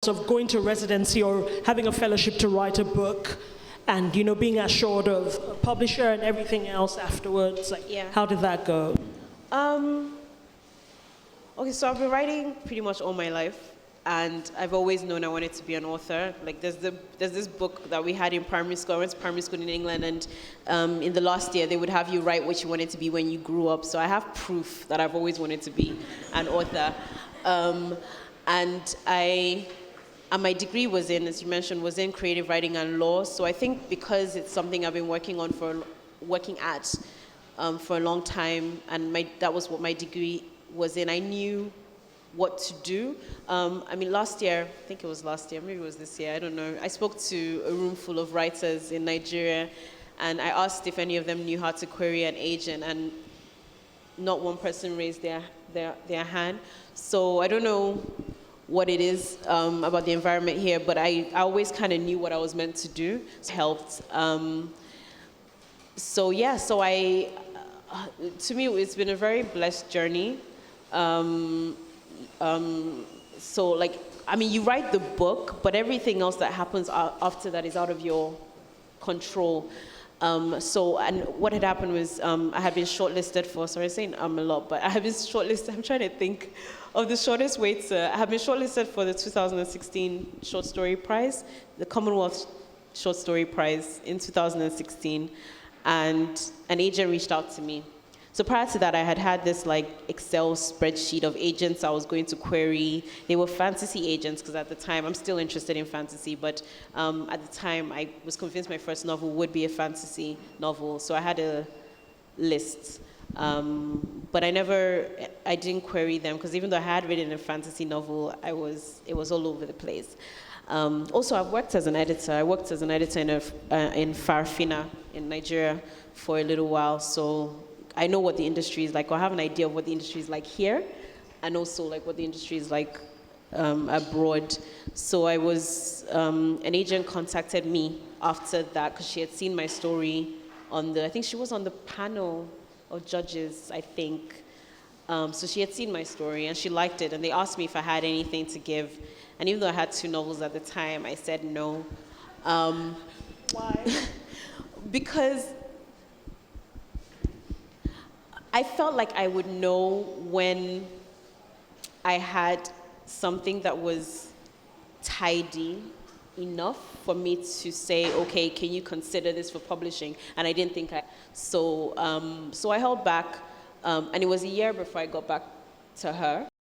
of going to residency or having a fellowship to write a book and, you know, being assured of a publisher and everything else afterwards? Like, Yeah. how did that go? Okay, so I've been writing pretty much all my life, and I've always known I wanted to be an author. Like, there's this book that we had in primary school. I went to primary school in England, and in the last year, they would have you write what you wanted to be when you grew up. So I have proof that I've always wanted to be an author. And my degree was in, as you mentioned, was in creative writing and law. So I think because it's something I've been working at for a long time, and that was what my degree was in, I knew what to do. I mean, last year, I think it was last year, maybe it was this year, I don't know. I spoke to a room full of writers in Nigeria, and I asked if any of them knew how to query an agent, and not one person raised their hand. So I don't know what it is about the environment here, but I always kind of knew what I was meant to do. It helped. So to me, it's been a very blessed journey. So like, I mean, you write the book, but everything else that happens after that is out of your control. And what had happened was I had been shortlisted for, sorry, I'm saying a lot, but I had been shortlisted, I'm trying to think of the shortest way I have been shortlisted for the 2016 Short Story Prize, the Commonwealth Short Story Prize in 2016, and an agent reached out to me. So prior to that, I had this like Excel spreadsheet of agents I was going to query. They were fantasy agents, because at the time, I'm still interested in fantasy, but at the time, I was convinced my first novel would be a fantasy novel. So I had a list. But I didn't query them, because even though I had written a fantasy novel, it was all over the place. Also, I've worked as an editor. I worked as an editor in Farafina in Nigeria for a little while, so I know what the industry is like, or I have an idea of what the industry is like here, and also like what the industry is like abroad. So an agent contacted me after that, because she had seen my story I think she was on the panel of judges, I think. So she had seen my story and she liked it, and they asked me if I had anything to give. And even though I had 2 novels at the time, I said no. Why? Because I felt like I would know when I had something that was tidy enough for me to say, okay, can you consider this for publishing? And I didn't think so I held back, and it was a year before I got back to her.